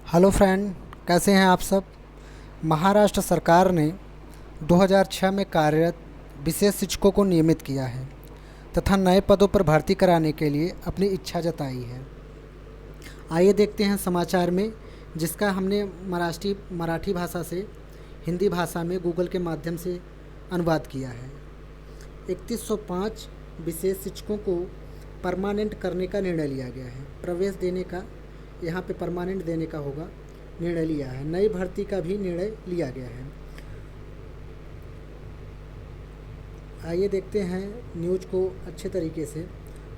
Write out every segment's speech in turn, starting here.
Hello friend, कैसे हैं आप सब। महाराष्ट्र सरकार ने 2006 में कार्यरत विशेष शिक्षकों को नियमित किया है तथा नए पदों पर भर्ती कराने के लिए अपनी इच्छा जताई है। आइए देखते हैं समाचार में, जिसका हमने मराठी भाषा से हिंदी भाषा में गूगल के माध्यम से अनुवाद किया है। 3105 विशेष शिक्षकों को परमानेंट करने का निर्णय लिया गया है। प्रवेश देने का, यहाँ पे परमानेंट देने का होगा, निर्णय लिया है। नई भर्ती का भी निर्णय लिया गया है। आइए देखते हैं न्यूज को अच्छे तरीके से।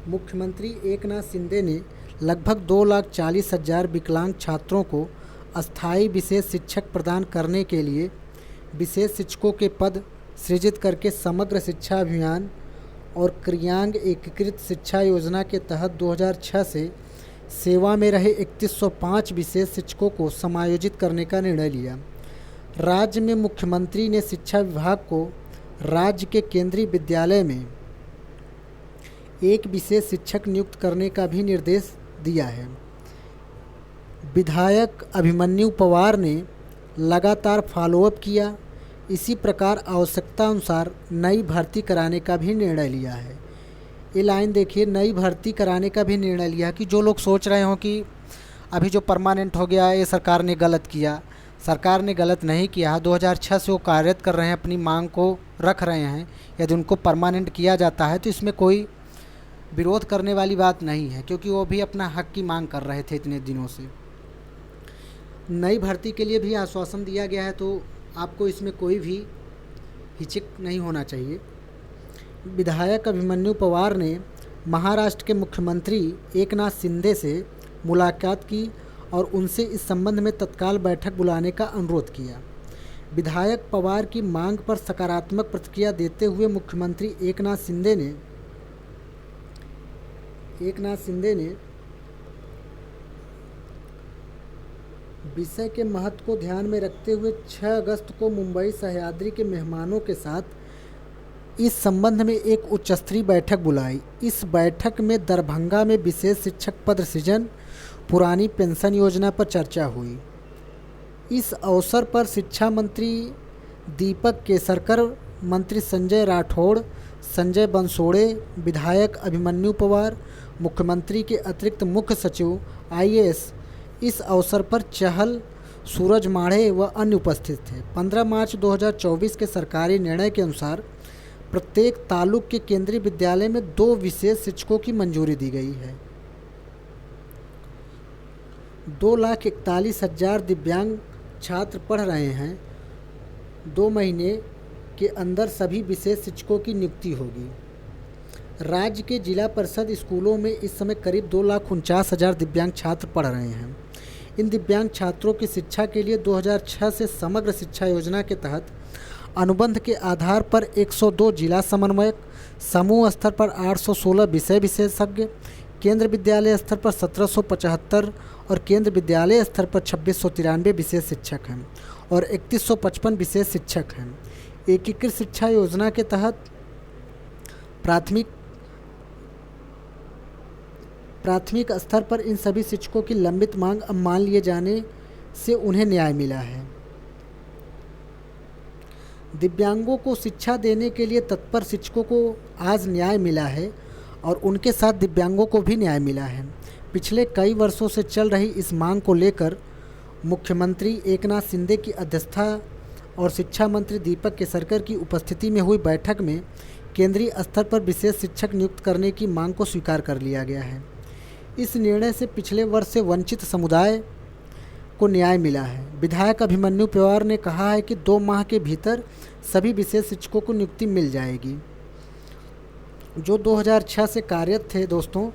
मुख्यमंत्री एकनाथ शिंदे ने लगभग 2,40,000 विकलांग छात्रों को अस्थायी विशेष शिक्षक प्रदान करने के लिए विशेष शिक्षकों के पद सृजित करके समग्र शिक्षा अभियान और क्रियांग एकीकृत शिक्षा योजना के तहत 2006 से सेवा में रहे 3105 विशेष शिक्षकों को समायोजित करने का निर्णय लिया। राज्य में मुख्यमंत्री ने शिक्षा विभाग को राज्य के केंद्रीय विद्यालय में एक विशेष शिक्षक नियुक्त करने का भी निर्देश दिया है। विधायक अभिमन्यु पवार ने लगातार फॉलोअप किया। इसी प्रकार आवश्यकता अनुसार नई भर्ती कराने का भी निर्णय लिया है। ये लाइन देखिए, नई भर्ती कराने का भी निर्णय लिया कि जो लोग सोच रहे हों कि अभी जो परमानेंट हो गया ये सरकार ने गलत किया। सरकार ने गलत नहीं किया। 2006 से वो कार्यरत कर रहे हैं, अपनी मांग को रख रहे हैं। यदि उनको परमानेंट किया जाता है तो इसमें कोई विरोध करने वाली बात नहीं है, क्योंकि वो भी अपना हक की मांग कर रहे थे इतने दिनों से। नई भर्ती के लिए भी आश्वासन दिया गया है, तो आपको इसमें कोई भी हिचक नहीं होना चाहिए। विधायक अभिमन्यु पवार ने महाराष्ट्र के मुख्यमंत्री एकनाथ शिंदे से मुलाकात की और उनसे इस संबंध में तत्काल बैठक बुलाने का अनुरोध किया। विधायक पवार की मांग पर सकारात्मक प्रतिक्रिया देते हुए मुख्यमंत्री एकनाथ शिंदे ने विषय के महत्व को ध्यान में रखते हुए 6 अगस्त को मुंबई सह्याद्री के मेहमानों के साथ इस संबंध में एक उच्चस्तरीय बैठक बुलाई। इस बैठक में दरभंगा में विशेष शिक्षक पद सृजन, पुरानी पेंशन योजना पर चर्चा हुई। इस अवसर पर शिक्षा मंत्री दीपक केसरकर, मंत्री संजय राठौड़, संजय बंसोड़े, विधायक अभिमन्यु पवार, मुख्यमंत्री के अतिरिक्त मुख्य सचिव IAS इस अवसर पर चहल, सूरज माढ़े व अन्य उपस्थित थे। 15 मार्च 2024 के सरकारी निर्णय के अनुसार प्रत्येक तालुक के केंद्रीय विद्यालय में 2 विशेष शिक्षकों की मंजूरी दी गई है। 2,41,000 दिव्यांग छात्र पढ़ रहे हैं। 2 महीने के अंदर सभी विशेष शिक्षकों की नियुक्ति होगी। राज्य के जिला परिषद स्कूलों में इस समय करीब 2,49,000 दिव्यांग छात्र पढ़ रहे हैं। इन दिव्यांग छात्रों की शिक्षा के लिए 2006 से समग्र शिक्षा योजना के तहत अनुबंध के आधार पर 102 जिला समन्वयक, समूह स्तर पर 816 विषय विशेषज्ञ, केंद्र विद्यालय स्तर पर 1775 और केंद्र विद्यालय स्तर पर 2693 विशेष शिक्षक हैं और 3155 विशेष शिक्षक हैं। एकीकृत शिक्षा योजना के तहत प्राथमिक स्तर पर इन सभी शिक्षकों की लंबित मांग अब मान लिए जाने से उन्हें न्याय मिला है। दिव्यांगों को शिक्षा देने के लिए तत्पर शिक्षकों को आज न्याय मिला है और उनके साथ दिव्यांगों को भी न्याय मिला है। पिछले कई वर्षों से चल रही इस मांग को लेकर मुख्यमंत्री एकनाथ शिंदे की अध्यक्षता और शिक्षा मंत्री दीपक केसरकर की उपस्थिति में हुई बैठक में केंद्रीय स्तर पर विशेष शिक्षक नियुक्त करने की मांग को स्वीकार कर लिया गया है। इस निर्णय से पिछले वर्ष से वंचित समुदाय को न्याय मिला है। विधायक अभिमन्यु पवार ने कहा है कि 2 माह के भीतर सभी विशेष शिक्षकों को नियुक्ति मिल जाएगी। जो 2006 से कार्यरत थे दोस्तों,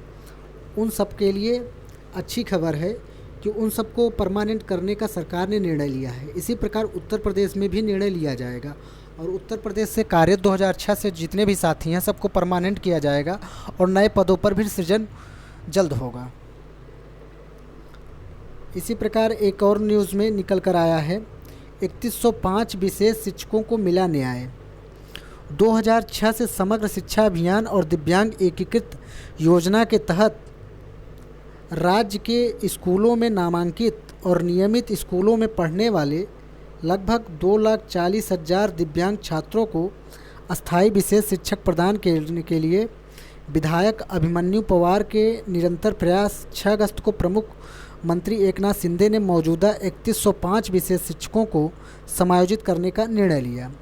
उन सब के लिए अच्छी खबर है कि उन सबको परमानेंट करने का सरकार ने निर्णय लिया है। इसी प्रकार उत्तर प्रदेश में भी निर्णय लिया जाएगा और उत्तर प्रदेश से कार्यरत 2006 से जितने भी साथी हैं सबको परमानेंट किया जाएगा और नए पदों पर भी सृजन जल्द होगा। इसी प्रकार एक और न्यूज़ में निकल कर आया है, 3105 विशेष शिक्षकों को मिला न्याय। 2006 से समग्र शिक्षा अभियान और दिव्यांग एकीकृत योजना के तहत राज्य के स्कूलों में नामांकित और नियमित स्कूलों में पढ़ने वाले लगभग 2,40,000 दिव्यांग छात्रों को अस्थायी विशेष शिक्षक प्रदान करने के लिए विधायक अभिमन्यु पवार के निरंतर प्रयास 6 अगस्त को प्रमुख मंत्री एकनाथ शिंदे ने मौजूदा 3105 विशेष शिक्षकों को समायोजित करने का निर्णय लिया।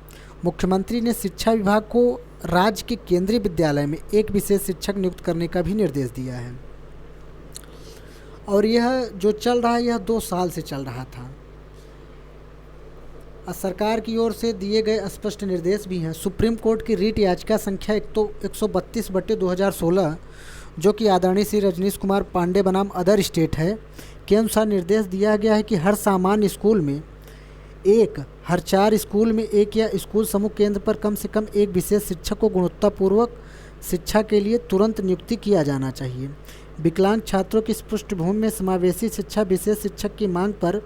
मुख्यमंत्री ने शिक्षा विभाग को राज्य के केंद्रीय विद्यालय में एक विशेष शिक्षक नियुक्त करने का भी निर्देश दिया है। और यह जो चल रहा है, यह 2 साल से चल रहा था। सरकार की ओर से दिए गए स्पष्ट निर्देश भी हैं। सुप्रीम कोर्ट की रीट याचिका संख्या 132/2016 जो कि आदरणीय श्री रजनीश कुमार पांडे बनाम अदर स्टेट है के अनुसार निर्देश दिया गया है कि हर सामान्य स्कूल में हर 4 स्कूल में एक या स्कूल समूह केंद्र पर कम से कम एक विशेष शिक्षक को गुणवत्तापूर्वक शिक्षा के लिए तुरंत नियुक्ति किया जाना चाहिए। विकलांग छात्रों की इस पृष्ठभूमि में समावेशी शिक्षा विशेष शिक्षक की मांग पर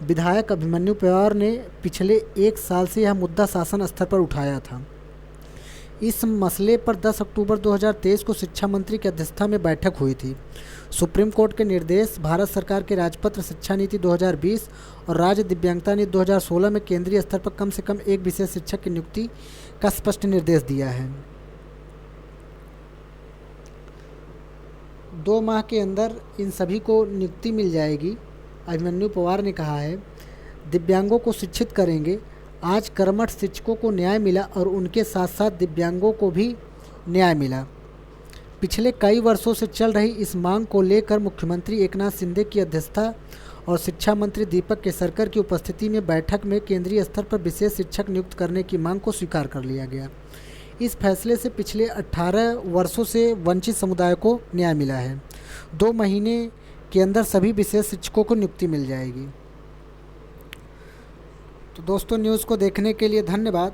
विधायक अभिमन्यु पवार ने पिछले 1 साल से यह मुद्दा शासन स्तर पर उठाया था। इस मसले पर 10 अक्टूबर 2023 को शिक्षा मंत्री की अध्यक्षता में बैठक हुई थी। सुप्रीम कोर्ट के निर्देश, भारत सरकार के राजपत्र शिक्षा नीति 2020 और राज्य दिव्यांगता नीति 2016 में केंद्रीय स्तर पर कम से कम एक विशेष शिक्षक की नियुक्ति का स्पष्ट निर्देश दिया है। 2 माह के अंदर इन सभी को नियुक्ति मिल जाएगी। अभिमन्यु पवार ने कहा है, दिव्यांगों को शिक्षित करेंगे। आज कर्मठ शिक्षकों को न्याय मिला और उनके साथ साथ दिव्यांगों को भी न्याय मिला। पिछले कई वर्षों से चल रही इस मांग को लेकर मुख्यमंत्री एकनाथ शिंदे की अध्यक्षता और शिक्षा मंत्री दीपक केसरकर की उपस्थिति में बैठक में केंद्रीय स्तर पर विशेष शिक्षक नियुक्त करने की मांग को स्वीकार कर लिया गया। इस फैसले से पिछले 18 वर्षों से वंचित समुदाय को न्याय मिला है। 2 महीने के अंदर सभी विशेष शिक्षकों को नियुक्ति मिल जाएगी। तो दोस्तों, न्यूज़ को देखने के लिए धन्यवाद।